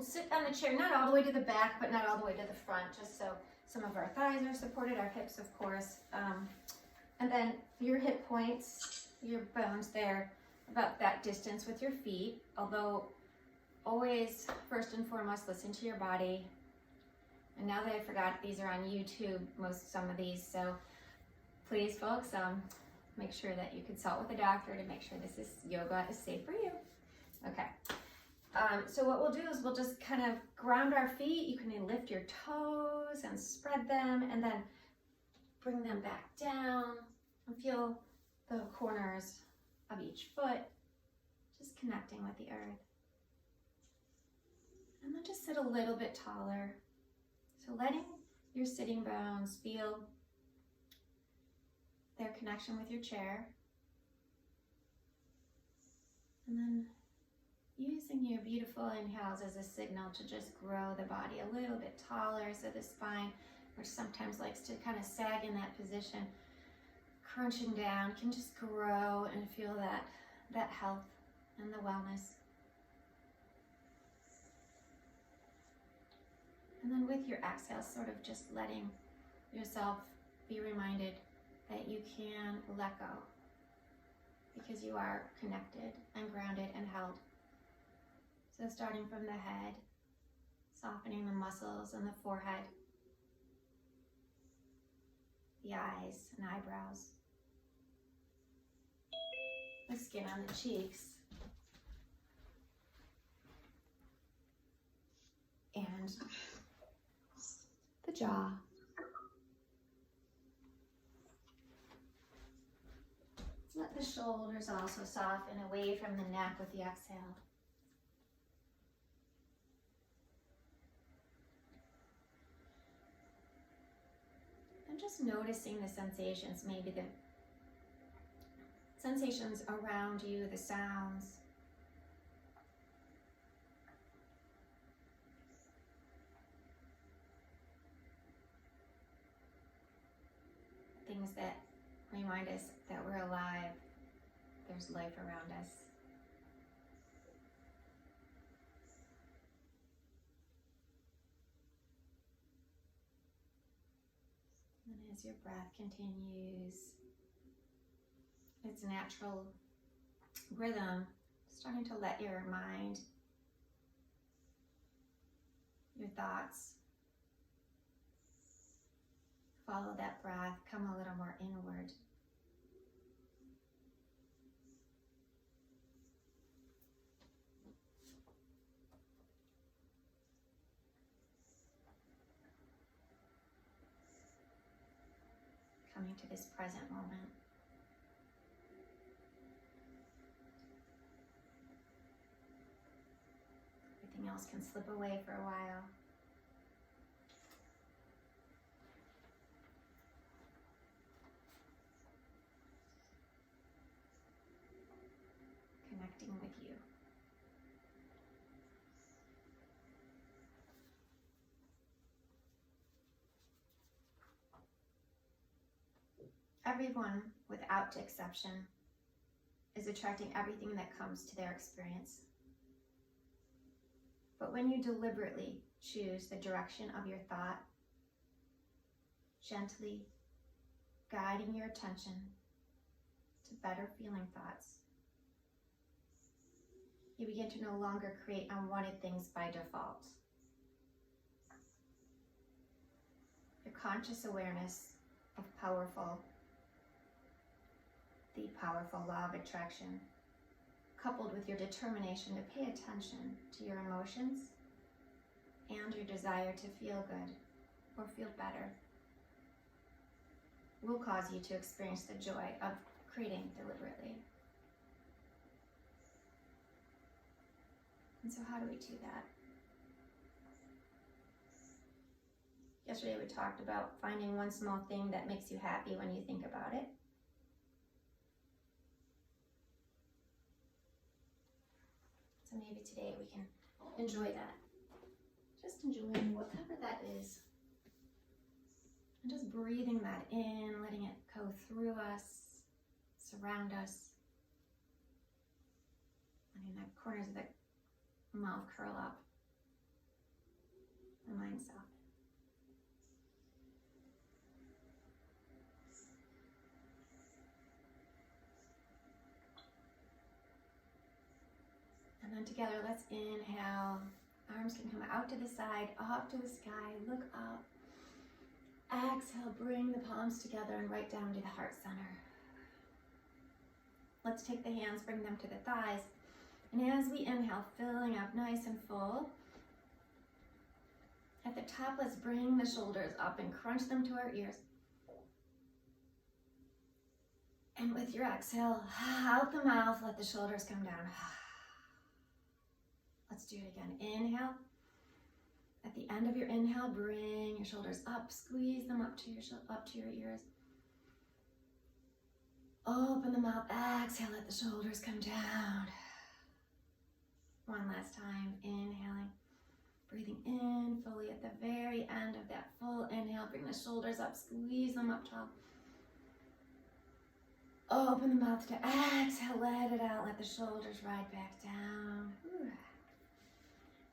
Sit on the chair, not all the way to the back, but not all the way to the front, just so some of our thighs are supported, our hips, of course. And then your hip points, your bones there, about that distance with your feet. Although, always, first and foremost, listen to your body. And now that I forgot, these are on YouTube, some of these, so please, folks, make sure that you consult with a doctor to make sure yoga is safe for you. Okay. So what we'll do is we'll just kind of ground our feet. You can lift your toes and spread them, and then bring them back down and feel the corners of each foot, just connecting with the earth. And then just sit a little bit taller. So letting your sitting bones feel their connection with your chair. And then using your beautiful inhales as a signal to just grow the body a little bit taller, so the spine, which sometimes likes to kind of sag in that position, crunching down, can just grow and feel that health and the wellness. And then with your exhale, sort of just letting yourself be reminded that you can let go, because you are connected and grounded and held. So starting from the head, softening the muscles in the forehead, the eyes and eyebrows, the skin on the cheeks, and the jaw. Let the shoulders also soften away from the neck with the exhale. And just noticing the sensations, maybe the sensations around you, the sounds. Things that remind us that we're alive, there's life around us. And as your breath continues its natural rhythm, starting to let your mind, your thoughts, follow that breath, come a little more inward. Coming to this present moment. Everything else can slip away for a while. Connecting with you. Everyone, without exception, is attracting everything that comes to their experience. But when you deliberately choose the direction of your thought, gently guiding your attention to better feeling thoughts, you begin to no longer create unwanted things by default. Your conscious awareness of the powerful law of attraction, coupled with your determination to pay attention to your emotions and your desire to feel good or feel better, will cause you to experience the joy of creating deliberately. And so how do we do that? Yesterday we talked about finding one small thing that makes you happy when you think about it. So maybe today we can enjoy that. Just enjoying whatever that is. And just breathing that in, letting it go through us, surround us. Letting the corners of the mouth curl up. then together, let's inhale. Arms can come out to the side, up to the sky, look up. Exhale, bring the palms together and right down to the heart center. Let's take the hands, bring them to the thighs. And as we inhale, filling up nice and full. At the top, let's bring the shoulders up and crunch them to our ears. And with your exhale, out the mouth, let the shoulders come down. Let's do it again. Inhale. At the end of your inhale, bring your shoulders up, squeeze them up to your ears. Open the mouth, exhale, let the shoulders come down. One last time, inhaling, breathing in fully at the very end of that full inhale. Bring the shoulders up, squeeze them up tall. Open the mouth to exhale, let it out, let the shoulders ride back down.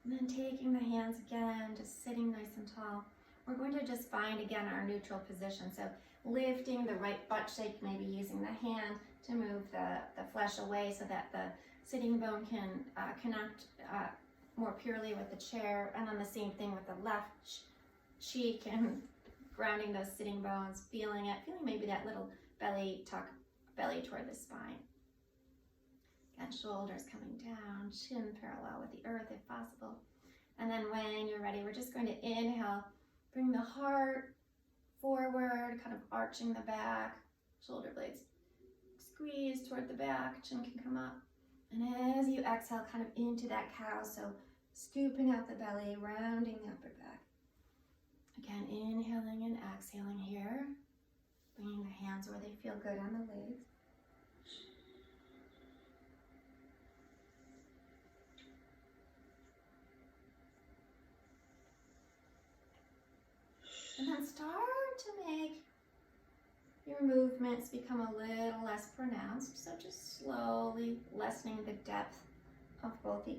And then taking the hands again, just sitting nice and tall. We're going to just find again our neutral position. So lifting the right butt shake, maybe using the hand to move the flesh away so that the sitting bone can connect more purely with the chair. And then the same thing with the left cheek and grounding those sitting bones, feeling maybe that little belly tuck, belly toward the spine. Again, shoulders coming down, chin parallel with the earth if possible. And then when you're ready, we're just going to inhale, bring the heart forward, kind of arching the back, shoulder blades squeeze toward the back, chin can come up. And as you exhale, kind of into that cow, so scooping out the belly, rounding the upper back. Again, inhaling and exhaling here, bringing the hands where they feel good on the legs. And then start to make your movements become a little less pronounced. So just slowly lessening the depth of both the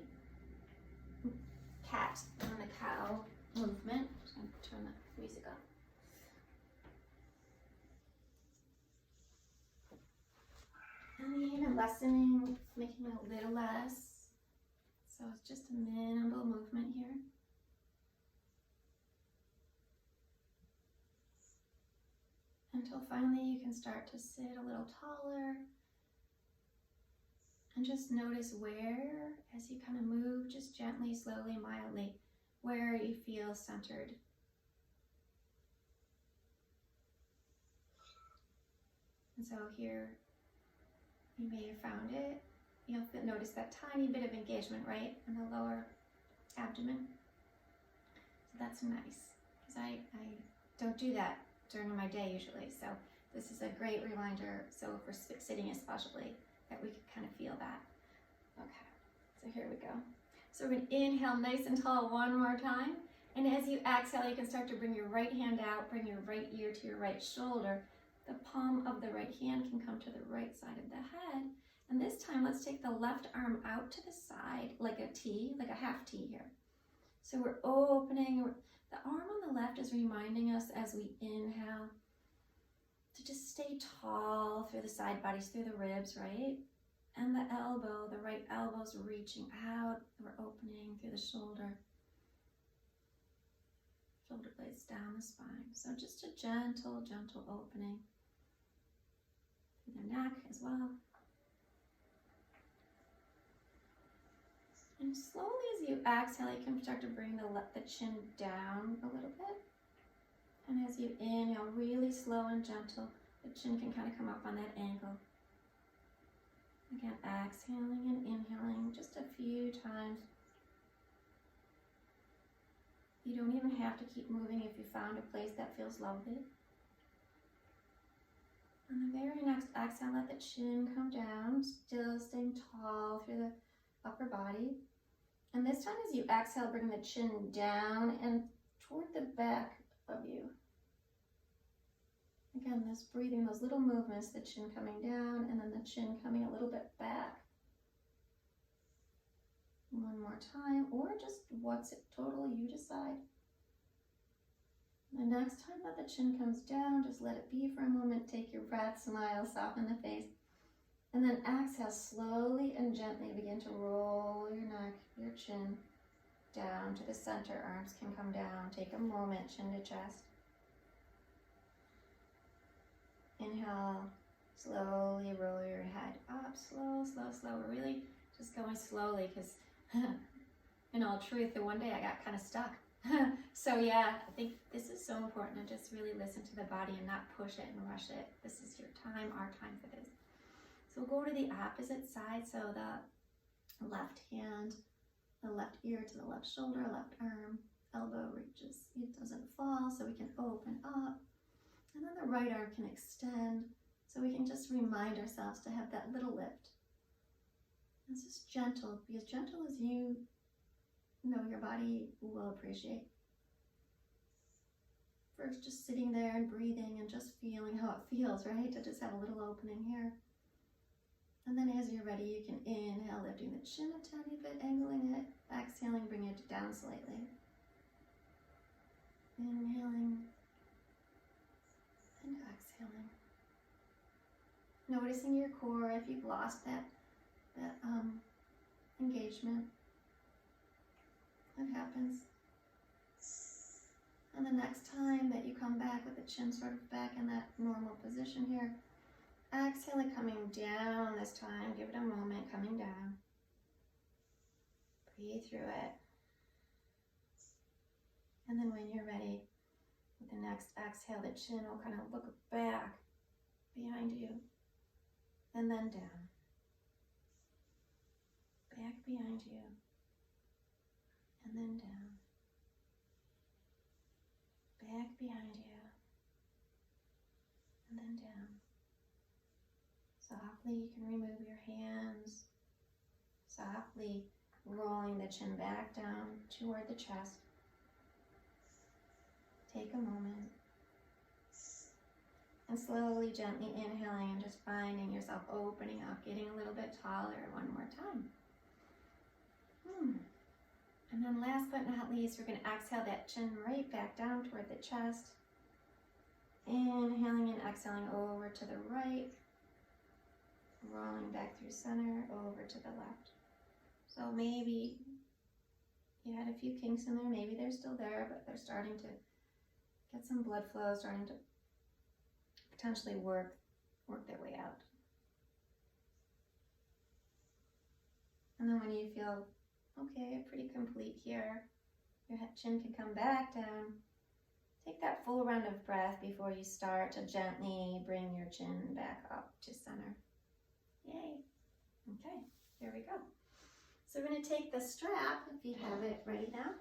cat and the cow movement. I'm just going to turn the music off. And even lessening, making it a little less. So it's just a minimal movement here. Until finally you can start to sit a little taller and just notice where, as you kind of move, just gently, slowly, mildly, where you feel centered. And so here, you may have found it. You'll notice that tiny bit of engagement, right, in the lower abdomen. So that's nice, because I don't do that during my day usually, so this is a great reminder, so for sitting especially, that we can kind of feel that. Okay, so here we go. So we're going to inhale nice and tall one more time, and as you exhale, you can start to bring your right hand out, bring your right ear to your right shoulder. The palm of the right hand can come to the right side of the head, and this time let's take the left arm out to the side like a T, like a half T here. So we're opening. The arm on the left is reminding us as we inhale to just stay tall through the side bodies, through the ribs, right? And the elbow, the right elbow's reaching out. We're opening through the shoulder. Shoulder blades down the spine. So just a gentle, gentle opening through the neck as well. And slowly as you exhale, you can start to bring the chin down a little bit. And as you inhale, really slow and gentle, the chin can kind of come up on that angle. Again, exhaling and inhaling just a few times. You don't even have to keep moving if you found a place that feels lovely. On the very next exhale, let the chin come down, still staying tall through the upper body. And this time as you exhale, bring the chin down and toward the back of you. Again, this breathing, those little movements, the chin coming down and then the chin coming a little bit back. One more time, or just what's it total, you decide. The next time that the chin comes down, just let it be for a moment. Take your breath, smile, soften the face. And then exhale, slowly and gently begin to roll your neck, your chin down to the center. Arms can come down. Take a moment, chin to chest. Inhale, slowly roll your head up, slow, slow, slow. We're really just going slowly because in all truth, the one day I got kind of stuck. So yeah, I think this is so important to just really listen to the body and not push it and rush it. This is your time, our time for this. So we'll go to the opposite side. So the left hand, the left ear to the left shoulder, left arm, elbow reaches. It doesn't fall, so we can open up. And then the right arm can extend, so we can just remind ourselves to have that little lift. It's just gentle, be as gentle as you know your body will appreciate. First, just sitting there and breathing and just feeling how it feels, right? To just have a little opening here. And then as you're ready, you can inhale, lifting the chin a tiny bit, angling it, exhaling, bring it down slightly. Inhaling and exhaling. Noticing your core if you've lost that engagement. That happens. And the next time that you come back with the chin sort of back in that normal position here, exhale it coming down this time. Give it a moment, coming down. Breathe through it. And then when you're ready, with the next exhale, the chin will kind of look back behind you and then down. Back behind you and then down. Back behind you and then down. Softly, you can remove your hands. Softly rolling the chin back down toward the chest. Take a moment. And slowly, gently inhaling and just finding yourself opening up, getting a little bit taller one more time. And then last but not least, we're going to exhale that chin right back down toward the chest. Inhaling and exhaling over to the right. Rolling back through center, over to the left. So maybe you had a few kinks in there. Maybe they're still there, but they're starting to get some blood flow, starting to potentially work their way out. And then when you feel, okay, pretty complete here, your chin can come back down. Take that full round of breath before you start to gently bring your chin back up to center. Yay. Okay, here we go. So we're going to take the strap, if you have it ready now,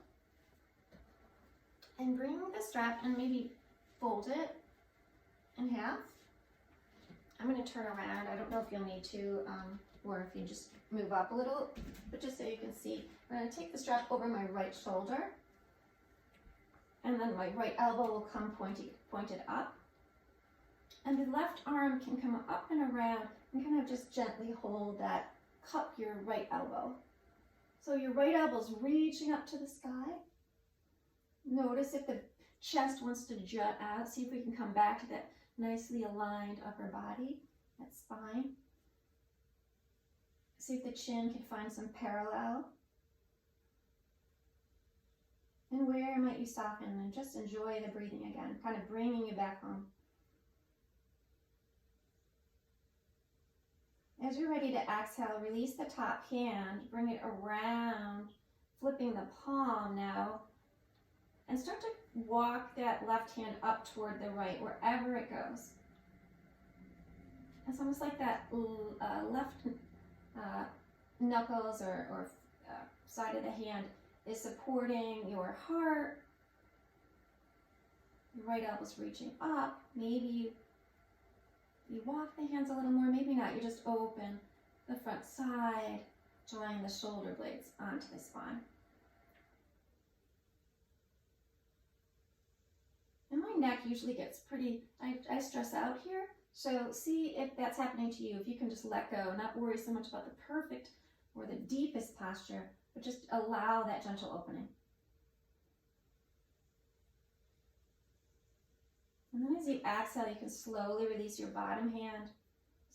and bring the strap and maybe fold it in half. I'm going to turn around. I don't know if you'll need to, or if you just move up a little, but just so you can see, I'm going to take the strap over my right shoulder, and then my right elbow will come pointed up, and the left arm can come up and around and kind of just gently hold that, cup your right elbow. So your right elbow's reaching up to the sky. Notice if the chest wants to jut out. See if we can come back to that nicely aligned upper body, that spine. See if the chin can find some parallel. And where might you soften and just enjoy the breathing again, kind of bringing you back home. As you're ready to exhale, release the top hand, bring it around, flipping the palm now, and start to walk that left hand up toward the right, wherever it goes. It's almost like that left knuckles or side of the hand is supporting your heart. Your right elbow's reaching up. Maybe you walk the hands a little more, maybe not. You just open the front side, drawing the shoulder blades onto the spine. And my neck usually gets pretty, I stress out here. So see if that's happening to you. If you can just let go, not worry so much about the perfect or the deepest posture, but just allow that gentle opening. And then as you exhale, you can slowly release your bottom hand.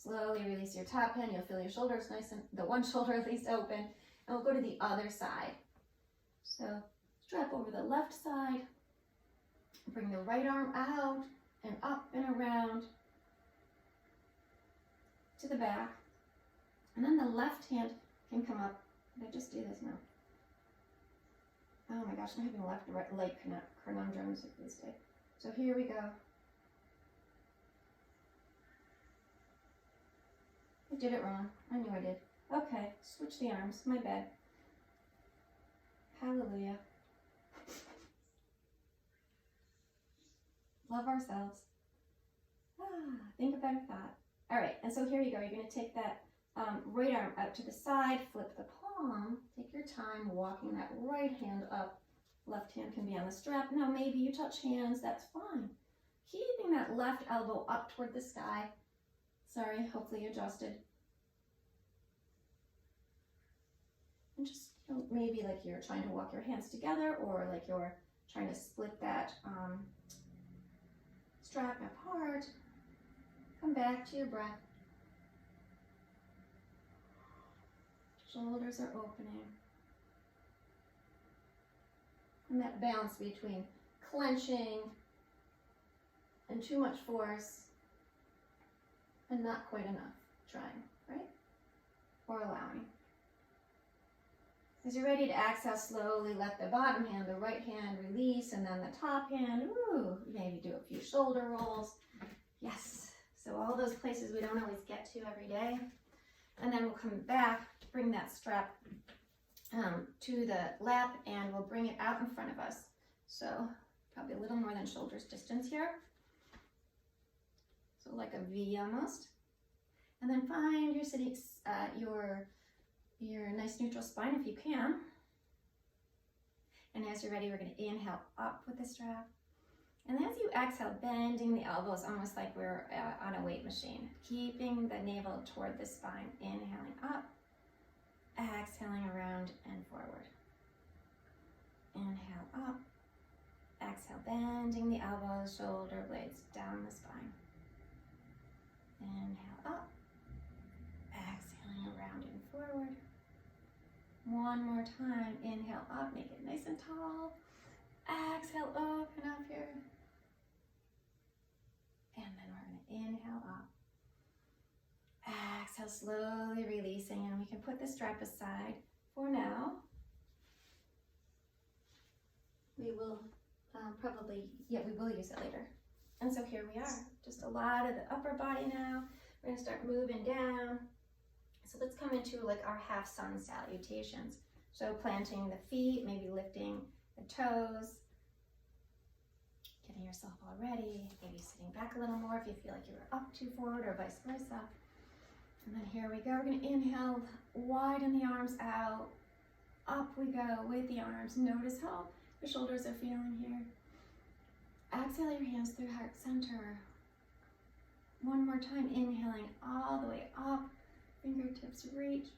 Slowly release your top hand. You'll feel your shoulders nice and the one shoulder at least open. And we'll go to the other side. So strap over the left side. Bring the right arm out and up and around to the back. And then the left hand can come up. Did I just do this now? Oh my gosh, I'm having left and right leg conundrums this day. So here we go. I did it wrong. I knew I did. Okay, switch the arms. My bad. Hallelujah. Love ourselves. Think about that. All right, and so here you go. You're going to take that right arm out to the side, flip the palm, take your time walking that right hand up. Left hand can be on the strap. Now maybe you touch hands, that's fine. Keeping that left elbow up toward the sky. Sorry, hopefully adjusted. And just maybe like you're trying to walk your hands together, or like you're trying to split that strap apart. Come back to your breath. Shoulders are opening. And that balance between clenching and too much force and not quite enough trying, right? Or allowing. As you're ready to exhale, slowly let the bottom hand, the right hand release, and then the top hand, maybe do a few shoulder rolls. Yes, so all those places we don't always get to every day. And then we'll come back, bring that strap to the lap, and we'll bring it out in front of us. So probably a little more than shoulders distance here. So like a V almost. And then find your sitting, your nice neutral spine if you can. And as you're ready, we're going to inhale up with the strap. And as you exhale, bending the elbows almost like we're on a weight machine. Keeping the navel toward the spine. Inhaling up. Exhaling around and forward. Inhale up. Exhale, bending the elbows, shoulder blades down the spine. Inhale up. Exhaling around and forward. One more time. Inhale up, make it nice and tall. Exhale, open up here. And then we're going to inhale up. Exhale, slowly releasing, and we can put the strap aside for now. We will we will use it later. And so here we are, just a lot of the upper body now. We're going to start moving down. So let's come into like our half sun salutations. So planting the feet, maybe lifting the toes, getting yourself all ready, maybe sitting back a little more if you feel like you're up too forward or vice versa. And then here we go, we're going to inhale, widen the arms out, up we go with the arms. Notice how your shoulders are feeling here. Exhale your hands through heart center. One more time, inhaling all the way up, fingertips reach.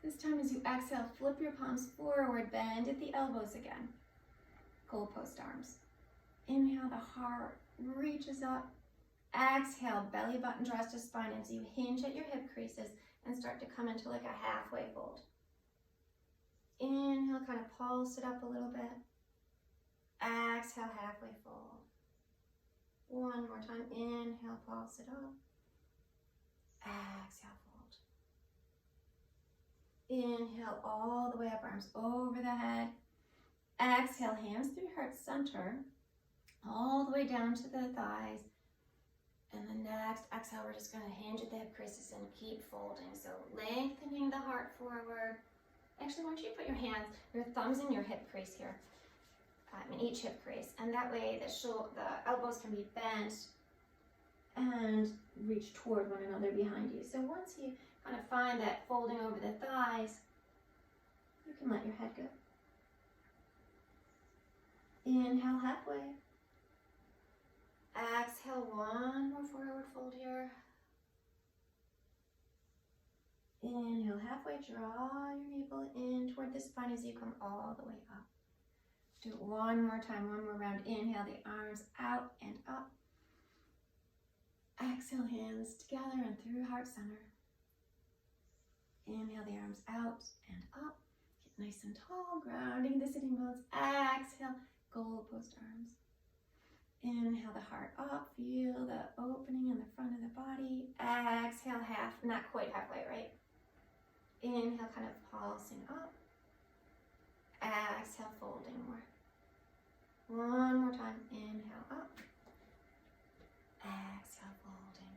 This time as you exhale, flip your palms forward, bend at the elbows again. Goalpost arms. Inhale, the heart reaches up. Exhale, belly button draws to spine as you hinge at your hip creases and start to come into like a halfway fold. Inhale, kind of pulse it up a little bit. Exhale, halfway fold. One more time, inhale, pulse it up. Exhale, fold. Inhale all the way up, arms over the head. Exhale, hands through heart center, all the way down to the thighs. And the next exhale, we're just going to hinge at the hip creases and keep folding. So lengthening the heart forward. Actually, why don't you put your thumbs in your hip crease here, in each hip crease. And that way the elbows can be bent and reach toward one another behind you. So once you kind of find that folding over the thighs, you can let your head go. Inhale, halfway. Exhale, one more forward fold here. Inhale, halfway, draw your navel in toward the spine as you come all the way up. Do it one more time, one more round. Inhale, the arms out and up. Exhale, hands together and through heart center. Inhale the arms out and up. Get nice and tall, grounding the sitting bones. Exhale, goalpost arms. Inhale the heart up. Feel the opening in the front of the body. Exhale, half, not quite halfway, right? Inhale, kind of pulsing up. Exhale, folding more. One more time. Inhale up. Exhale, folding.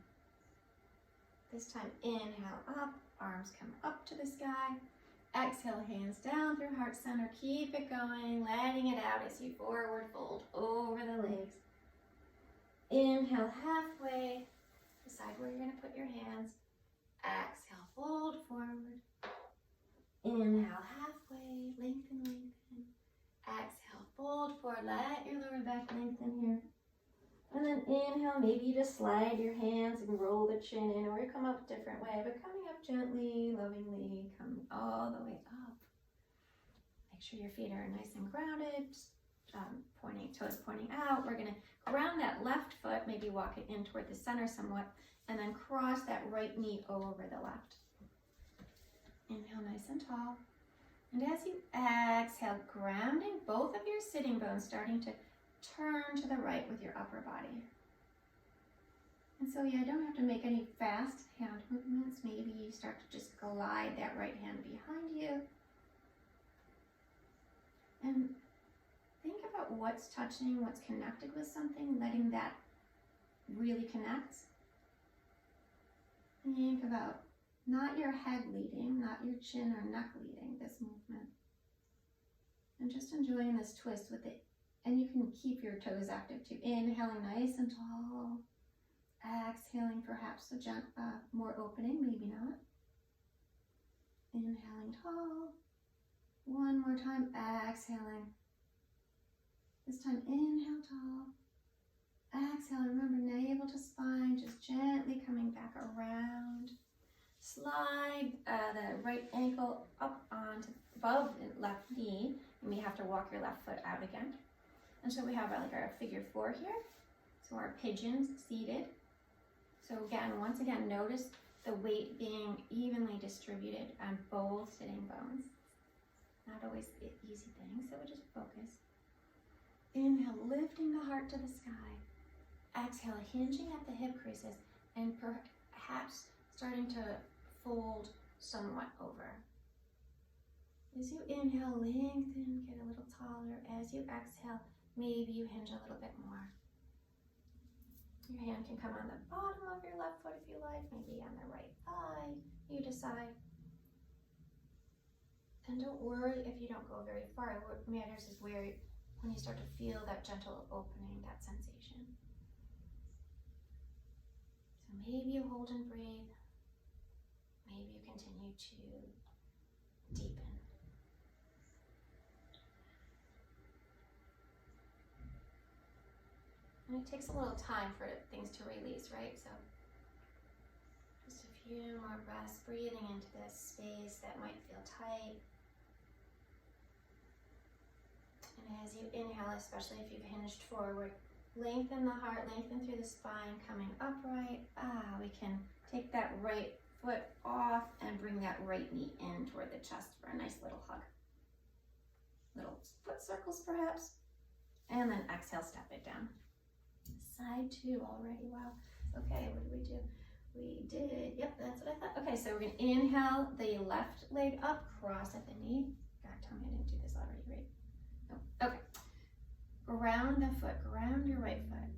This time, inhale up. Arms come up to the sky. Exhale, hands down through heart center. Keep it going, letting it out as you forward fold over the legs. Inhale halfway. Decide where you're going to put your hands. Exhale, fold forward. Inhale halfway. Lengthen, lengthen. Exhale, fold forward. Let your lower back lengthen here. And then inhale, maybe you just slide your hands and roll the chin in, or you come up a different way, but coming up gently, lovingly, coming all the way up. Make sure your feet are nice and grounded, toes pointing out. We're gonna ground that left foot, maybe walk it in toward the center somewhat, and then cross that right knee over the left. Inhale nice and tall. And as you exhale, grounding both of your sitting bones, starting to turn to the right with your upper body. And so yeah, don't have to make any fast hand movements. Maybe you start to just glide that right hand behind you. And think about what's touching, what's connected with something, letting that really connect. And think about not your head leading, not your chin or neck leading this movement. And just enjoying this twist with it. And you can keep your toes active too. Inhaling nice and tall. Exhaling perhaps a more opening, maybe not. Inhaling tall. One more time, exhaling. This time, inhale tall. Exhale, remember, navel to spine, just gently coming back around. Slide the right ankle up onto above the left knee. You may have to walk your left foot out again. And so we have like our figure 4 here. So our pigeons seated. So again, once again, notice the weight being evenly distributed on both sitting bones. Not always the easy thing, so we just focus. Inhale, lifting the heart to the sky. Exhale, hinging at the hip creases and perhaps starting to fold somewhat over. As you inhale, lengthen, get a little taller. As you exhale, maybe you hinge a little bit more. Your hand can come on the bottom of your left foot if you like, maybe on the right thigh, you decide. And don't worry if you don't go very far. What matters is when you start to feel that gentle opening, that sensation. So maybe you hold and breathe. Maybe you continue to deepen. And it takes a little time for things to release, right? So just a few more breaths, breathing into this space that might feel tight. And as you inhale, especially if you've hinged forward, lengthen the heart, lengthen through the spine, coming upright. We can take that right foot off and bring that right knee in toward the chest for a nice little hug. Little foot circles perhaps. And then exhale, step it down. Side 2 already, wow. Okay, what did we do? We did, yep, that's what I thought. Okay, so we're gonna inhale the left leg up, cross at the knee. God, tell me I didn't do this already, right? No, okay. Ground the foot, ground your right foot.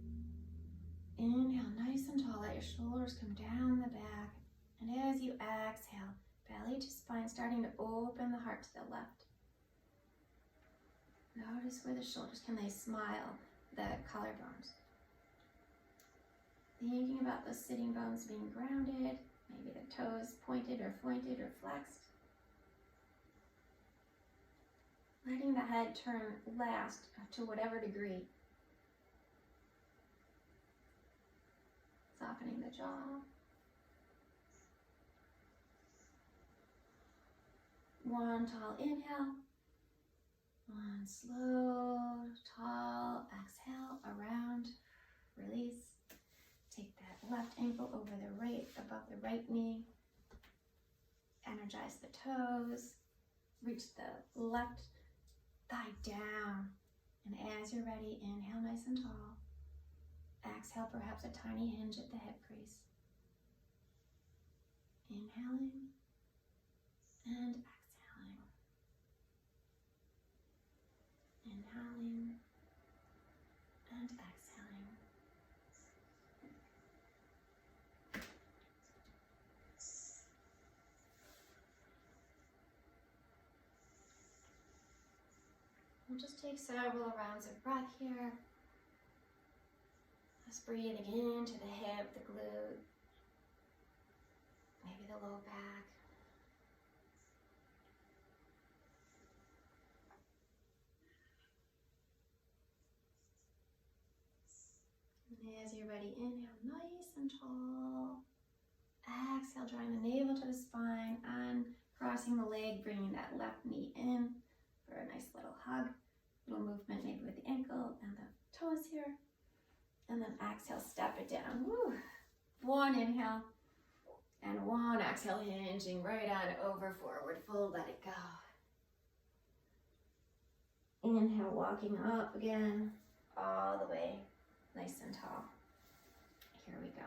Inhale, nice and tall, let your shoulders come down the back. And as you exhale, belly to spine, starting to open the heart to the left. Notice where the shoulders, can they smile? The collarbones. Thinking about those sitting bones being grounded, maybe the toes pointed or flexed. Letting the head turn last to whatever degree. Softening the jaw. One tall inhale. One slow, tall exhale, around, release. Take that left ankle over the right, above the right knee. Energize the toes. Reach the left thigh down. And as you're ready, inhale nice and tall. Exhale, perhaps a tiny hinge at the hip crease. Inhaling and exhaling. Inhaling and exhaling. We'll just take several rounds of breath here. Just breathing into the hip, the glute, maybe the low back. And as you're ready, inhale nice and tall. Exhale, drawing the navel to the spine and crossing the leg, bringing that left knee in for a nice little hug. Little movement maybe with the ankle and the toes here. And then exhale, step it down. Woo. One inhale and one exhale, hinging right on over, forward fold, let it go. Inhale, walking up again, all the way, nice and tall. Here we go.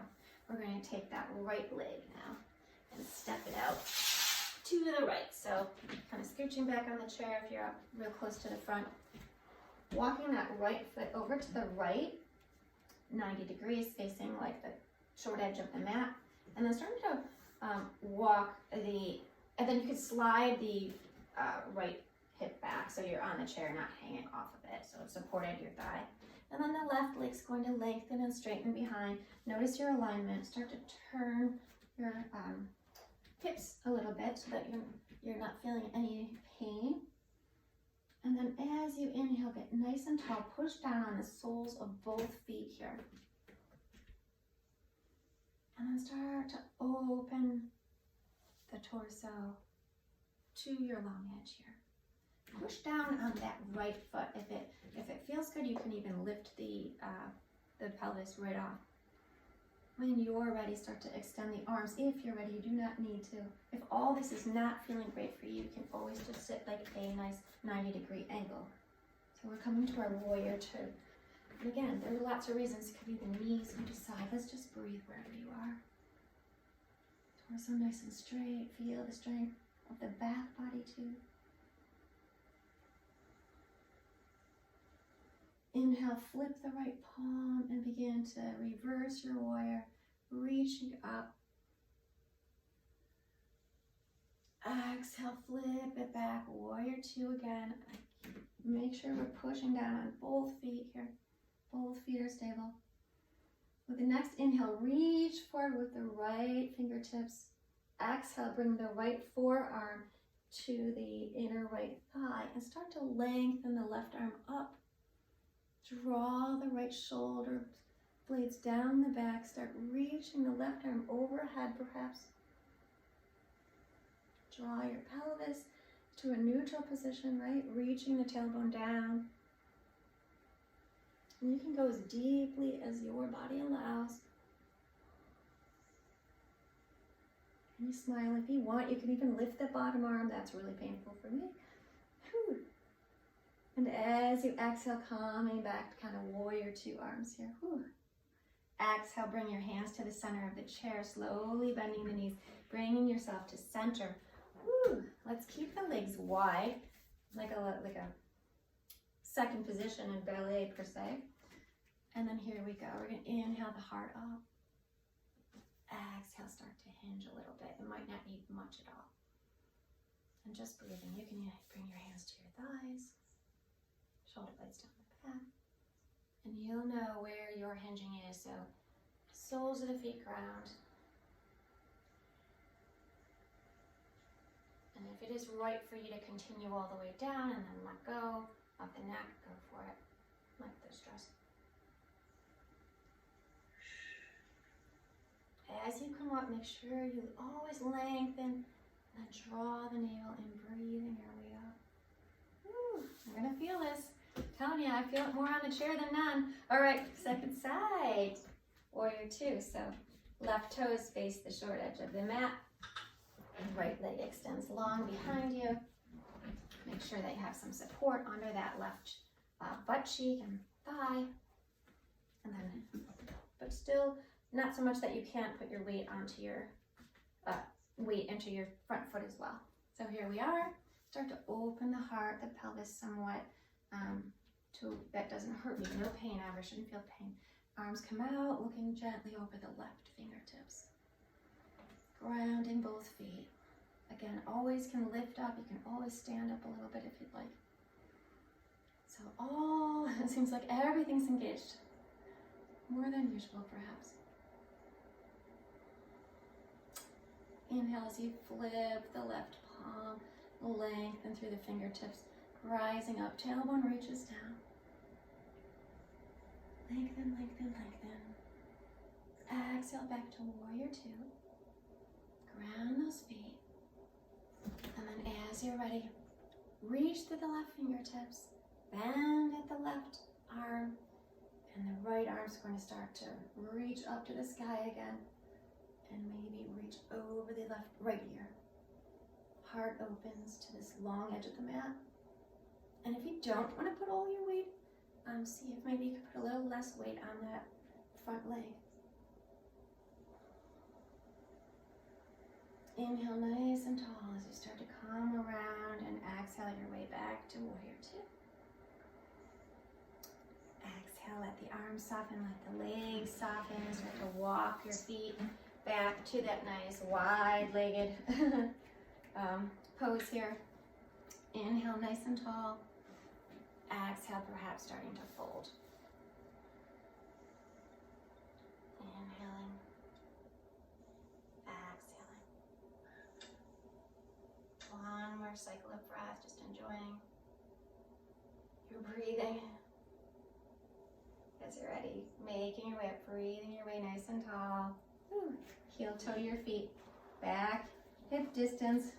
We're going to take that right leg now and step it out to the right. So kind of scooching back on the chair if you're up real close to the front. Walking that right foot over to the right, 90 degrees, facing like the short edge of the mat. And then starting to walk and then you can slide the right hip back so you're on the chair, not hanging off of it. So it's supported your thigh. And then the left leg's going to lengthen and straighten behind. Notice your alignment. Start to turn your hips a little bit so that you're not feeling any pain. And then as you inhale, get nice and tall. Push down on the soles of both feet here. And then start to open the torso to your long edge here. Push down on that right foot. If it feels good, you can even lift the pelvis right off. When you're ready, start to extend the arms. If you're ready, you do not need to. If all this is not feeling great for you, you can always just sit like a nice 90-degree angle. So we're coming to our warrior two. And again, there are lots of reasons. It could be the knees, you decide. Let's just breathe wherever you are. Torso nice and straight. Feel the strength of the back body too. Inhale, flip the right palm and begin to reverse your warrior, reaching up. Exhale, flip it back, warrior two again. Make sure we're pushing down on both feet here. Both feet are stable. With the next inhale, reach forward with the right fingertips. Exhale, bring the right forearm to the inner right thigh and start to lengthen the left arm up. Draw the right shoulder blades down the back. Start reaching the left arm overhead perhaps. Draw your pelvis to a neutral position, right? Reaching the tailbone down. And you can go as deeply as your body allows. And you smile if you want. You can even lift the bottom arm. That's really painful for me. Whew. And as you exhale, coming back, kind of warrior two arms here. Whew. Exhale, bring your hands to the center of the chair, slowly bending the knees, bringing yourself to center. Whew. Let's keep the legs wide, like a second position in ballet per se. And then here we go. We're going to inhale the heart up. Exhale, start to hinge a little bit. It might not need much at all. And just breathing. You can bring your hands to your thighs. Shoulder blades down the back. And you'll know where your hinging is. So soles of the feet ground. And if it is right for you to continue all the way down and then let go of the neck, go for it. Let the stress. As you come up, make sure you always lengthen and then draw the navel and breathing your way up. Woo, you're gonna feel this. Telling you, I feel it more on the chair than none. All right, second side, warrior two. So Left toes face the short edge of the mat. Right leg extends long behind you. Make sure that you have some support under that left butt cheek and thigh. And then, but still not so much that you can't put your weight onto your, weight into your front foot as well. So here we are. Start to open the heart, the pelvis somewhat, that doesn't hurt me, no pain, I shouldn't feel pain. Arms come out, looking gently over the left fingertips. Grounding both feet. Again, always can lift up, you can always stand up a little bit if you'd like. So it seems like everything's engaged. More than usual, perhaps. Inhale as you flip the left palm, lengthen through the fingertips, rising up, tailbone reaches down. Lengthen, lengthen, lengthen. Exhale back to warrior two. Ground those feet. And then as you're ready, reach through the left fingertips, bend at the left arm, and the right arm's going to start to reach up to the sky again, and maybe reach over the right ear. Heart opens to this long edge of the mat. And if you don't want to put all your weight, see if maybe you could put a little less weight on that front leg. Inhale nice and tall as you start to come around, and exhale your way back to warrior two. Exhale, let the arms soften, let the legs soften. Start to walk your feet back to that nice wide-legged pose here. Inhale nice and tall. Exhale, perhaps starting to fold. Inhaling. Exhaling. One more cycle of breath, just enjoying your breathing. As you're ready, making your way up, breathing your way nice and tall. Heel toe your feet back, hip distance.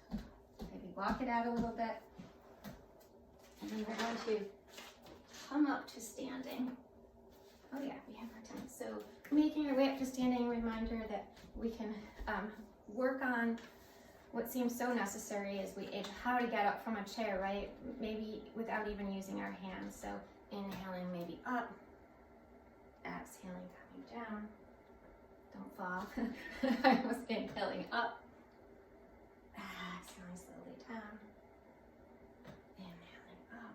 Maybe walk it out a little bit. And then we're going to come up to standing. Oh yeah, we have our time. So making your way up to standing, reminder that we can work on what seems so necessary as we age, how to get up from a chair, right? Maybe without even using our hands. So inhaling maybe up, exhaling coming down. Don't fall. I was inhaling up, exhaling slowly down. Inhaling up.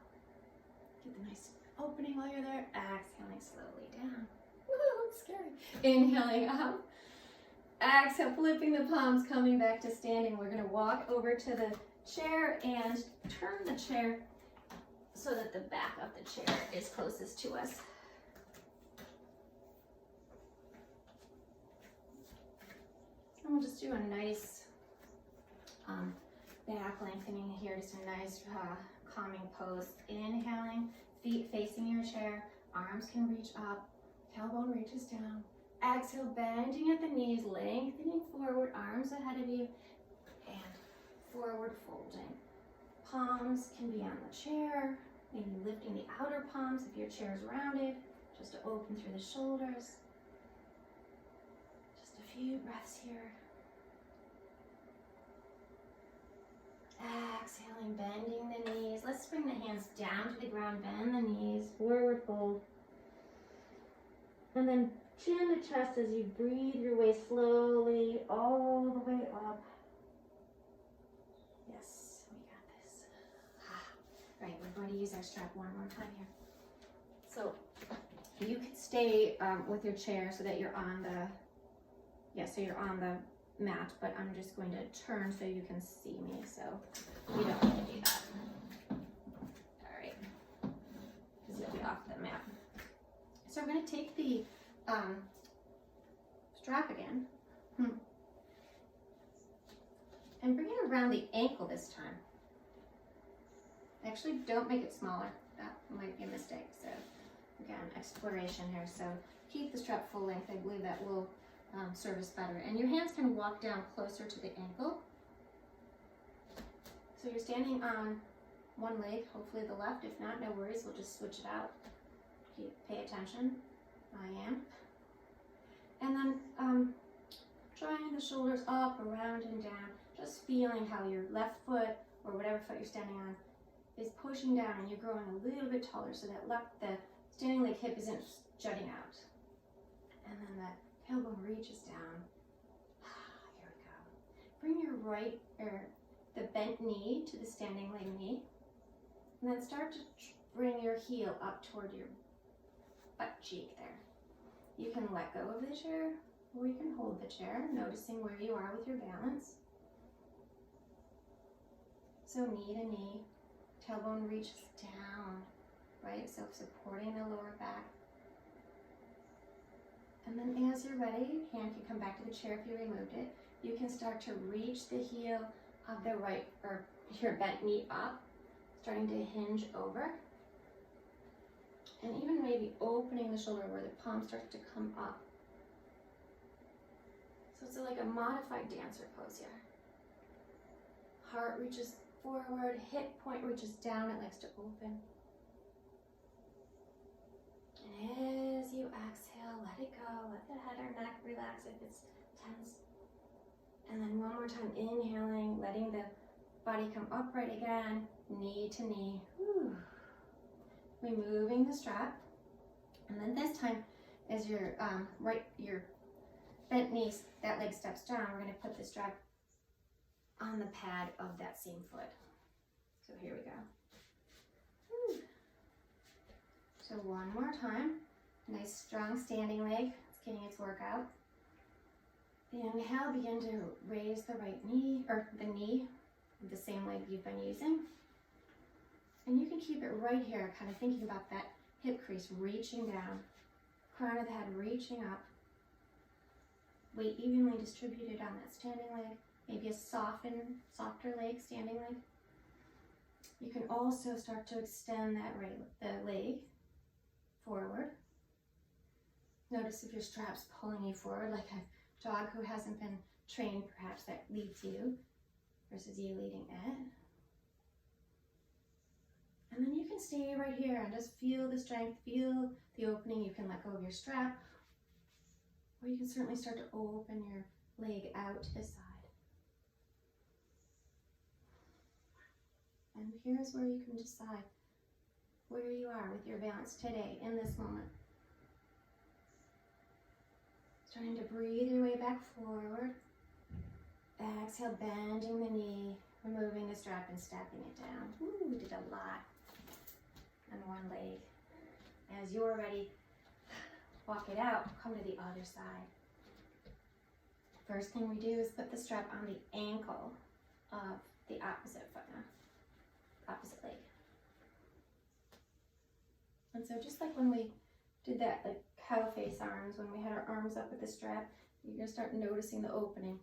Get the nice opening while you're there. Exhaling slowly down. Woo, it's scary. Inhaling up. Exhale, flipping the palms, coming back to standing. We're going to walk over to the chair and turn the chair so that the back of the chair is closest to us. And we'll just do a nice back lengthening here, just a nice calming pose. Inhaling, feet facing your chair, arms can reach up, tailbone reaches down. Exhale, bending at the knees, lengthening forward, arms ahead of you, and forward folding. Palms can be on the chair, maybe lifting the outer palms if your chair is rounded, just to open through the shoulders. Just a few breaths here. Exhaling, bending the knees. Let's bring the hands down to the ground, bend the knees, forward fold. And then chin to chest as you breathe your way slowly all the way up. Yes, we got this. Right, we're going to use our strap one more time here. So you can stay with your chair so that you're on the mat, but I'm just going to turn so you can see me, so you don't have to do that. All right, because you'll be off the mat. So we're going to take the strap again and bring it around the ankle this time. Actually, don't make it smaller. That might be a mistake. So again, exploration here. So keep the strap full length. I believe that will serve us better. And your hands can walk down closer to the ankle. So you're standing on one leg, hopefully the left. If not, no worries. We'll just switch it out. Pay attention. I am. And then drawing the shoulders up, around, and down, just feeling how your left foot, or whatever foot you're standing on, is pushing down and you're growing a little bit taller so that the standing leg hip isn't jutting out. And then the tailbone reaches down. Here we go. Bring your the bent knee to the standing leg knee. And then start to bring your heel up toward your butt cheek there. You can let go of the chair, or you can hold the chair, noticing where you are with your balance. So knee to knee, tailbone reaches down, right? So supporting the lower back. And then as you're ready, hand can come back to the chair if you removed it. You can start to reach the heel of the right, or your bent knee up, starting to hinge over. And even maybe opening the shoulder where the palm starts to come up. So it's like a modified dancer pose here. Heart reaches forward, hip point reaches down, it likes to open. And as you exhale, let it go, let the head or neck relax if it's tense. And then one more time, inhaling, letting the body come upright again, knee to knee. Whew. Removing the strap. And then this time, as your your bent knees, that leg steps down, we're going to put the strap on the pad of that same foot. So here we go. Whew. So one more time. Nice strong standing leg. It's getting its workout. Inhale, begin to raise the right knee, or the knee, the same leg you've been using. And you can keep it right here, kind of thinking about that hip crease reaching down, crown of the head reaching up, weight evenly distributed on that standing leg, maybe a softer leg, standing leg. You can also start to extend the leg forward. Notice if your strap's pulling you forward, like a dog who hasn't been trained, perhaps, that leads you versus you leading it. And then you can stay right here and just feel the strength, feel the opening. You can let go of your strap, or you can certainly start to open your leg out to the side. And here's where you can decide where you are with your balance today in this moment. Starting to breathe your way back forward. Exhale, bending the knee, removing the strap and stepping it down. Ooh, we did a lot on one leg. As you're ready, walk it out, come to the other side. First thing we do is put the strap on the ankle of the opposite foot now, opposite leg. And so just like when we did that, like cow face arms, when we had our arms up with the strap, you're gonna start noticing the opening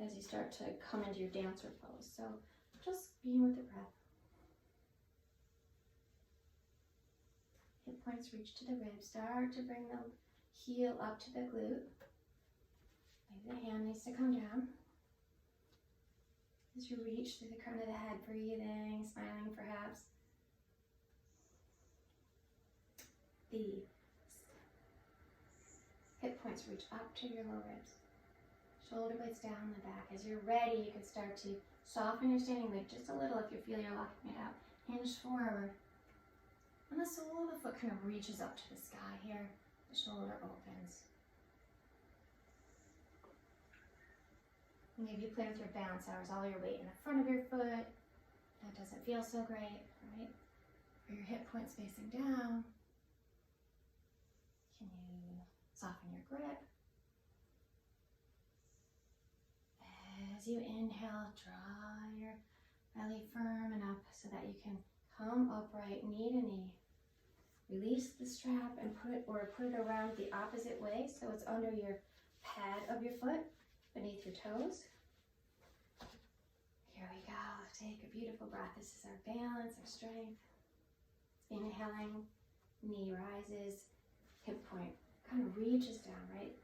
as you start to come into your dancer pose. So just being with the breath. Hip points reach to the ribs. Start to bring the heel up to the glute. Maybe the hand needs to come down. As you reach through the crown of the head, breathing, smiling perhaps. The hip points reach up to your lower ribs. Shoulder blades down the back. As you're ready, you can start to soften your standing leg just a little if you feel you're locking it out. Hinge forward. And the sole of the foot kind of reaches up to the sky here. The shoulder opens. Maybe you play with your balance hours, all your weight in the front of your foot. That doesn't feel so great, right? Or your hip points facing down. Can you soften your grip? As you inhale, draw your belly firm and up so that you can come upright, knee to knee. Release the strap and put it around the opposite way so it's under your pad of your foot, beneath your toes. Here we go. Take a beautiful breath. This is our balance, our strength. Inhaling, knee rises, hip point kind of reaches down, right?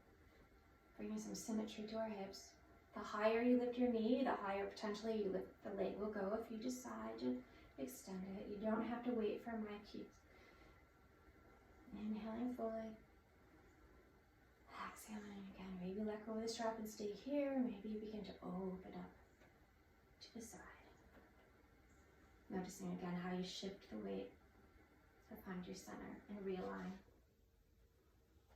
Bringing some symmetry to our hips. The higher you lift your knee, the higher potentially you lift the leg will go if you decide to extend it. You don't have to wait for my cues. Inhaling fully. exhaling again. Maybe let go of the strap and stay here. Maybe you begin to open up to the side. Noticing again how you shift the weight to find your center and realign.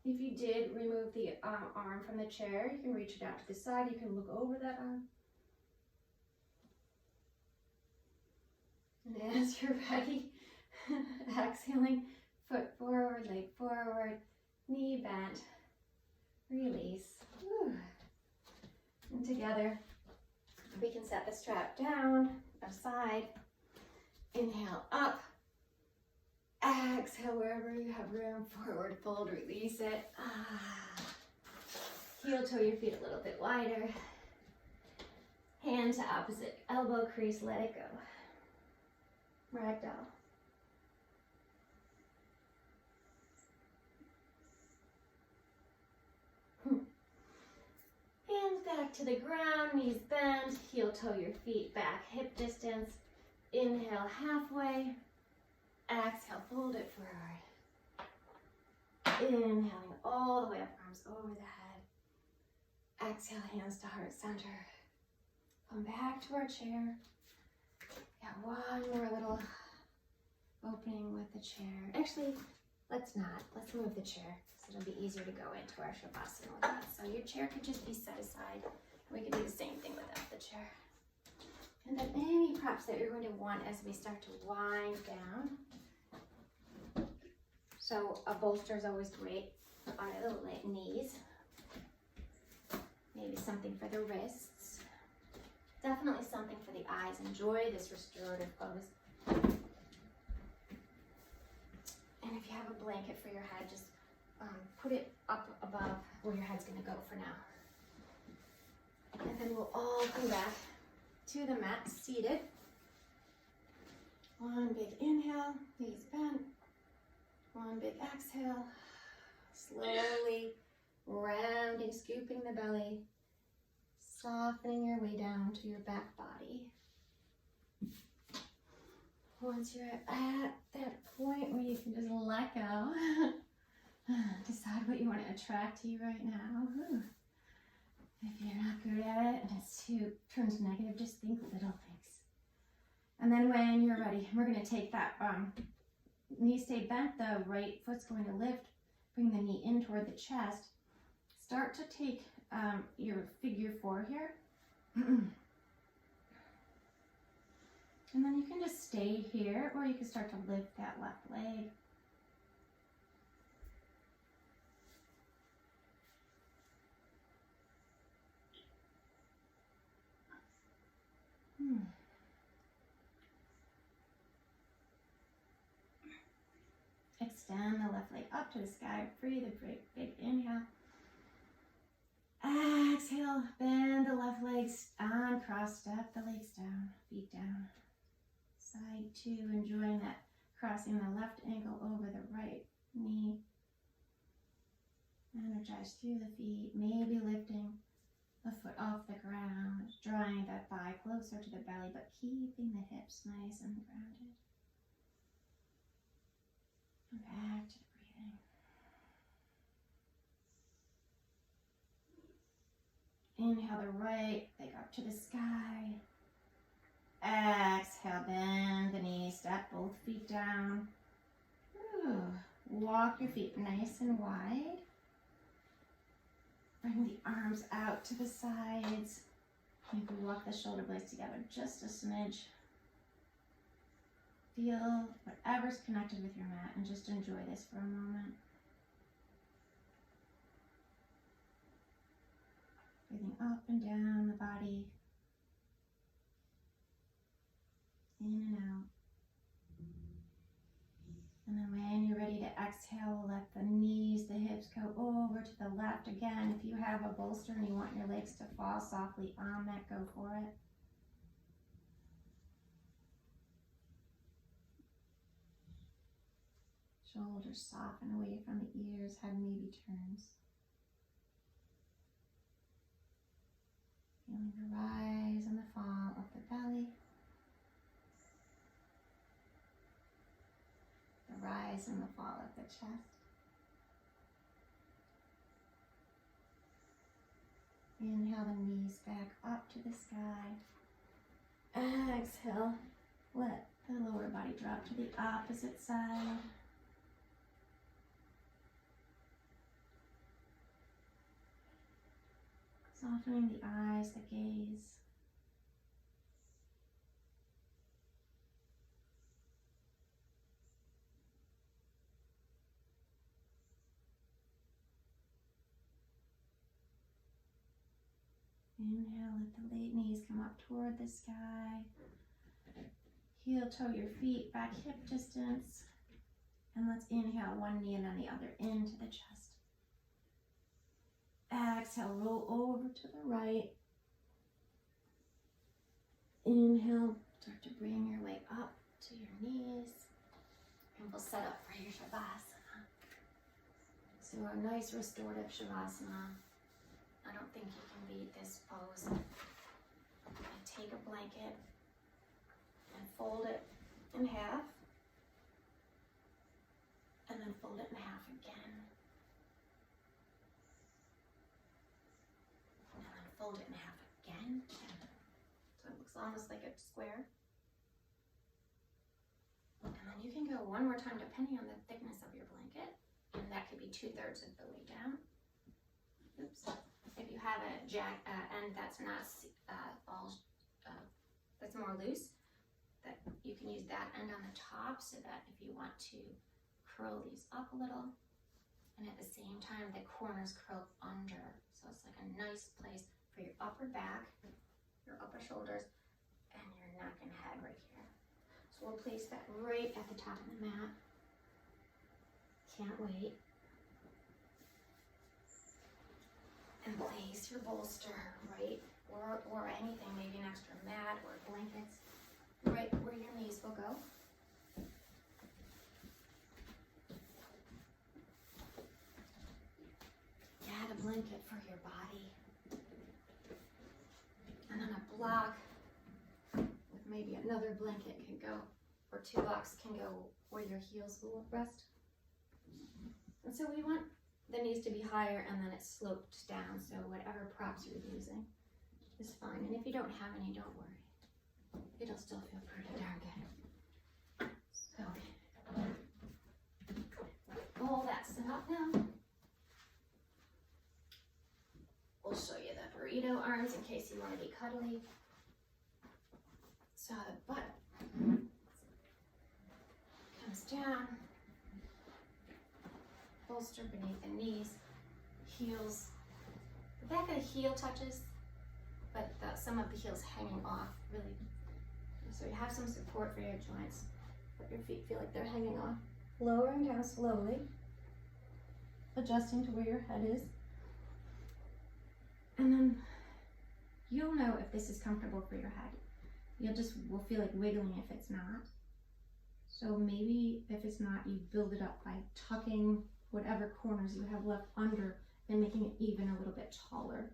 If you did remove the arm from the chair, you can reach it out to the side. You can look over that arm. And as you're ready, exhaling, foot forward, leg forward, knee bent, release. Whew. And together, we can set the strap down, aside, inhale up, exhale wherever you have room, forward fold, release it. Heel toe your feet a little bit wider. Hand to opposite elbow crease, let it go. Ragdoll. Hands back to the ground, knees bend, heel toe your feet back, hip distance. Inhale halfway, exhale, fold it forward. Inhaling all the way up, arms over the head. Exhale, hands to heart center. Come back to our chair. Got one more little opening with the chair. Actually, let's not. Let's move the chair so it'll be easier to go into our Shavasana with that. So your chair could just be set aside. We can do the same thing without the chair. And then any props that you're going to want as we start to wind down. So a bolster is always great on the knees. Maybe something for the wrists. Definitely something for the eyes. Enjoy this restorative pose. And if you have a blanket for your head, just put it up above where your head's going to go for now. And then we'll all come back to the mat, seated. One big inhale, knees bent. One big exhale. Slowly rounding, scooping the belly. Softening your way down to your back body. Once you're at that point where you can just let go, decide what you want to attract to you right now. If you're not good at it and it's too turns negative, just think little things. And then when you're ready, we're going to take that knee stay bent, the right foot's going to lift, bring the knee in toward the chest. Start to take your figure 4 here. And then you can just stay here, or you can start to lift that left leg. Extend the left leg up to the sky. Breathe a big inhale. Exhale, bend the left legs on, cross step the legs down, feet down. Side 2, enjoying that, crossing the left ankle over the right knee. Energize through the feet, maybe lifting the foot off the ground, drawing that thigh closer to the belly, but keeping the hips nice and grounded. And back to the breathing. Inhale the right leg up to the sky. Exhale, bend the knees, step both feet down. Walk your feet nice and wide. Bring the arms out to the sides. Maybe walk the shoulder blades together just a smidge. Feel whatever's connected with your mat and just enjoy this for a moment. Breathing up and down the body. In and out. And then when you're ready to exhale, let the knees, the hips go over to the left. Again, if you have a bolster and you want your legs to fall softly on that, go for it. Shoulders soften away from the ears, head maybe turns. Feeling the rise and the fall of the belly. The rise and the fall of the chest. knees back up to the sky. Exhale, let the lower body drop to the opposite side. Softening the eyes, the gaze. Inhale, let the late knees come up toward the sky. Heel toe your feet back hip distance. And let's inhale one knee and then the other into the chest. Exhale, roll over to the right. Inhale, start to bring your way up to your knees. And we'll set up for your Shavasana. So a nice restorative Shavasana. I don't think you can beat this pose. And take a blanket and fold it in half. And then fold it in half again. And then fold it in half again. So it looks almost like a square. And then you can go one more time depending on the thickness of your blanket. And that could be 2/3 of the way down. Oops. If you have a end that's not that's more loose, that you can use that end on the top so that if you want to curl these up a little, and at the same time the corners curl under, so it's like a nice place for your upper back, your upper shoulders, and your neck and head right here. So we'll place that right at the top of the mat. Can't wait. And place your bolster right, or anything, maybe an extra mat or blankets, right where your knees will go. Add a blanket for your body. And then a block with maybe another blanket can go, or 2 blocks can go where your heels will rest. And so we want the knees to be higher and then it sloped down, so whatever props you're using is fine. And if you don't have any, don't worry. It'll still feel pretty darn good. So, all that set up now. We'll show you the burrito arms in case you want to be cuddly. So the butt comes down. Bolster beneath the knees, heels. The back of the heel touches, but some of the heels hanging off, really. So you have some support for your joints, but your feet feel like they're hanging off. Lowering down slowly, adjusting to where your head is. And then you'll know if this is comfortable for your head. Will feel like wiggling if it's not. So maybe if it's not, you build it up by tucking whatever corners you have left under and making it even a little bit taller.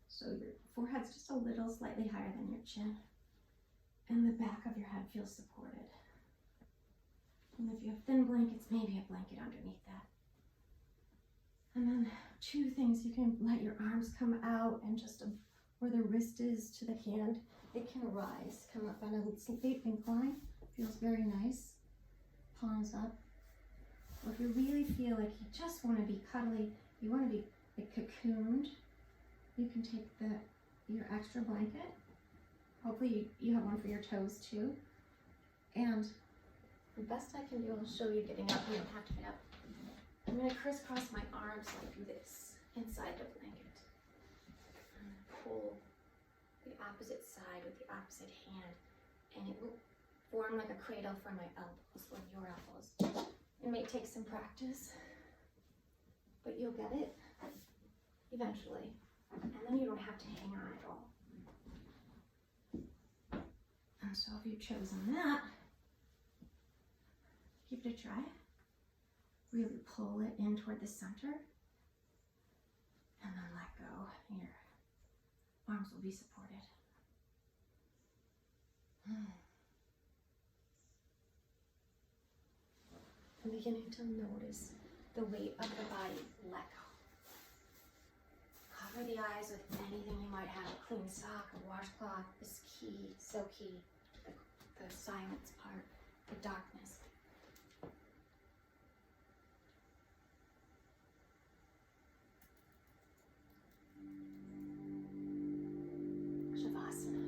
So your forehead's just a little slightly higher than your chin. And the back of your head feels supported. And if you have thin blankets, maybe a blanket underneath that. And then 2 things, you can let your arms come out and just where the wrist is to the hand, it can rise, come up on a slight incline. Feels very nice. Palms up. Or if you really feel like you just want to be cuddly, you want to be like cocooned, you can take your extra blanket. Hopefully you have one for your toes too. And the best I can do, I'll show you getting up. You don't have to get up. I'm going to crisscross my arms like this inside the blanket. And pull the opposite side with the opposite hand. And it will form like a cradle for my elbows, or your elbows. It may take some practice, but you'll get it eventually. And then you don't have to hang on at all. And so if you've chosen that, give it a try. Really pull it in toward the center. And then let go. Your arms will be supported. I'm beginning to notice the weight of the body let go. cover the eyes with anything you might have. A clean sock, a washcloth is key, so key. The silence part, the darkness. Shavasana.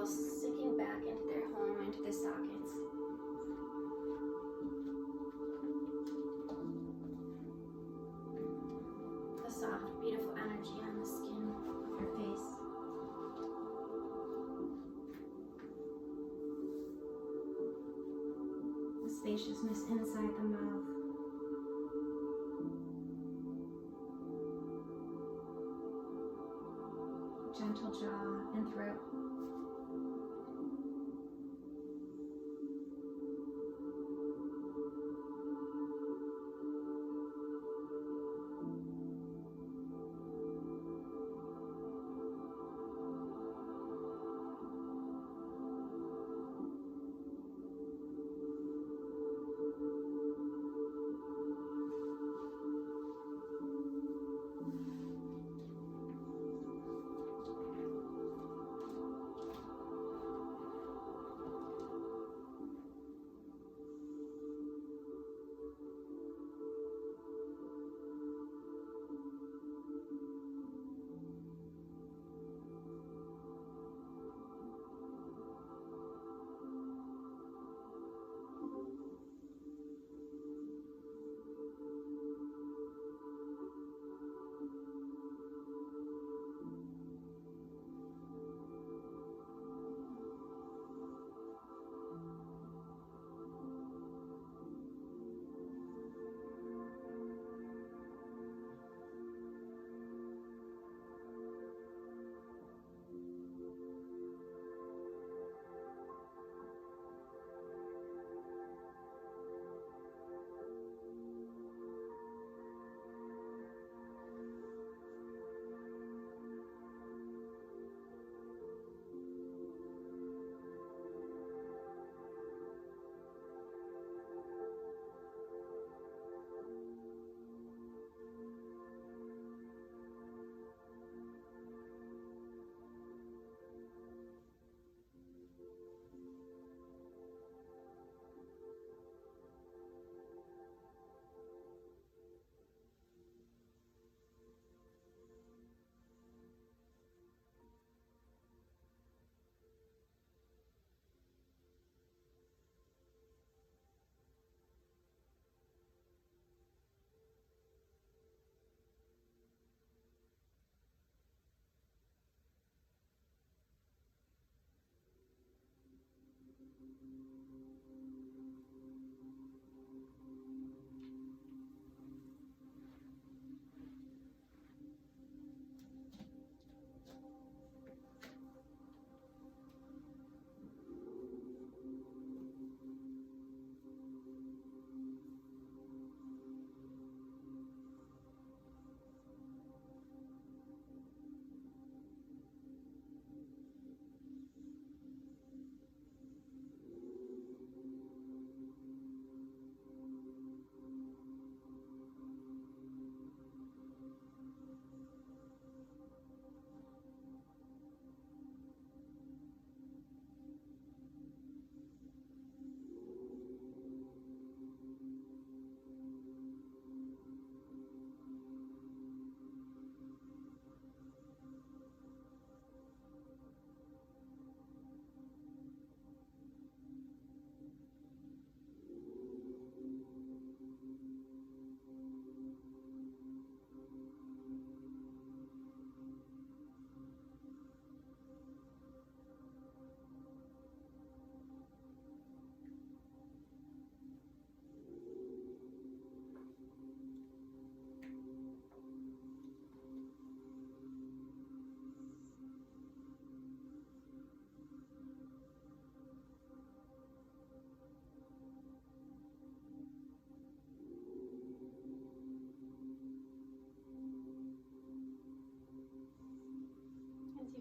Sinking back into their home, into the sockets. The soft, beautiful energy on the skin of your face. The spaciousness inside the mouth. Gentle jaw and throat.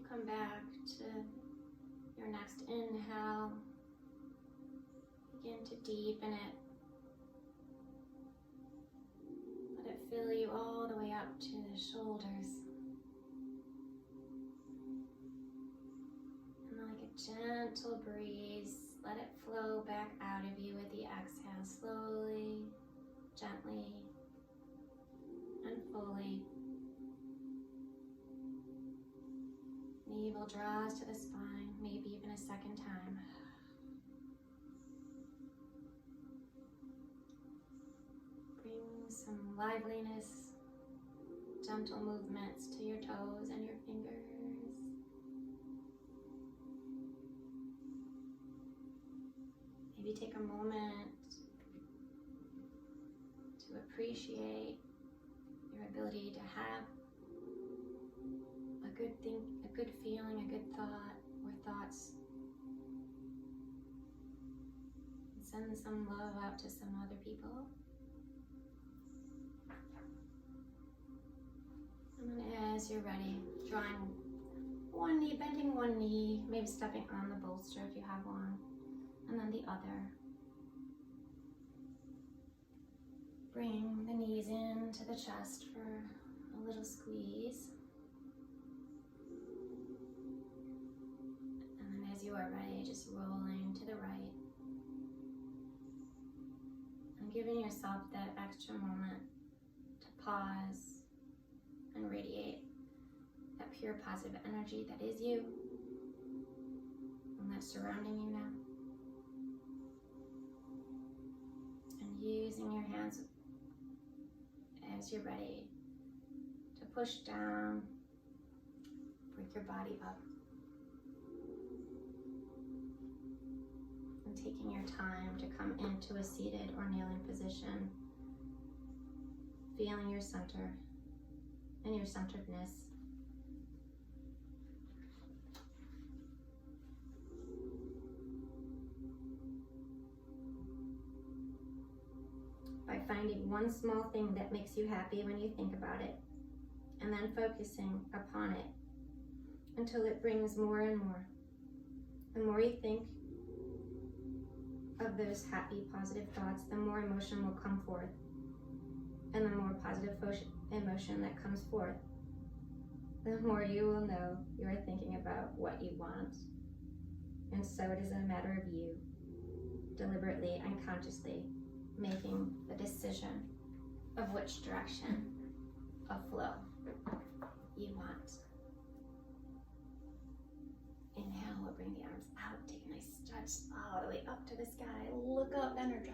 come back to your next inhale. Begin to deepen it. Let it fill you all the way up to the shoulders. And like a gentle breeze, let it flow back out of you with the exhale, slowly, gently, and fully. Navel draws to the spine, maybe even a second time. Bring some liveliness, gentle movements to your toes and your fingers. Maybe take a moment to appreciate your ability to have a good thing, a good feeling, a good thought or thoughts. And send some love out to some other people. And then as you're ready, drawing one knee, bending one knee, maybe stepping on the bolster if you have one, and then the other. Bring the knees into the chest for a little squeeze. And then as you are ready, just rolling to the right. And giving yourself that extra moment to pause and radiate that pure positive energy that is you and that's surrounding you now. And using your hands as you're ready to push down, bring your body up. And taking your time to come into a seated or kneeling position, feeling your center and your centeredness. By finding one small thing that makes you happy when you think about it, and then focusing upon it until it brings more and more. The more you think of those happy, positive thoughts, the more emotion will come forth. And the more positive emotion that comes forth, the more you will know you are thinking about what you want. And so it is a matter of you, deliberately and consciously, making the decision of which direction of flow you want. Inhale, we'll bring the arms out, take a nice stretch all the way up to the sky. Look up, energize,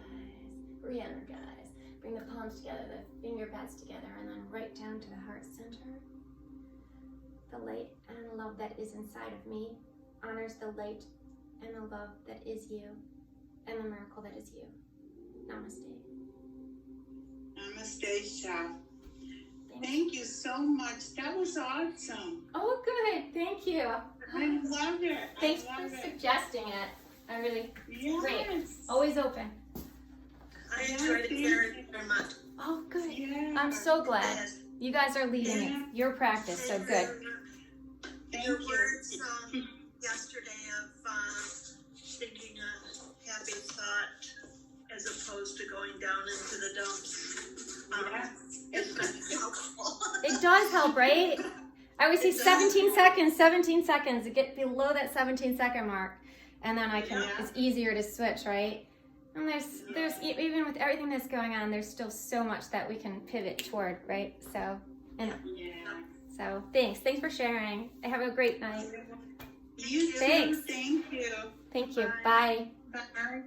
re-energize. Bring the palms together, the finger pads together, and then right down to the heart center. The light and love that is inside of me honors the light and the love that is you and the miracle that is you. Namaste. Namaste, Chelle. Thank you so much. That was awesome. Oh, good. Thank you. I love it. Thanks for suggesting it. I really, Yes. great. Always open. I enjoyed it very much. Oh, good. Yeah. I'm so glad. You guys are leading it. Your practice, so good. Thank Your you. words yesterday of thinking a happy thought as opposed to going down into the dumps. It's very helpful. It does help, right? I always say It does. 17 seconds to get below that 17-second mark. And then it's easier to switch, right? And there's even with everything that's going on, there's still so much that we can pivot toward, right? So thanks for sharing. Have a great night. You too. Thanks. Thank you. Thank you. Bye. Bye.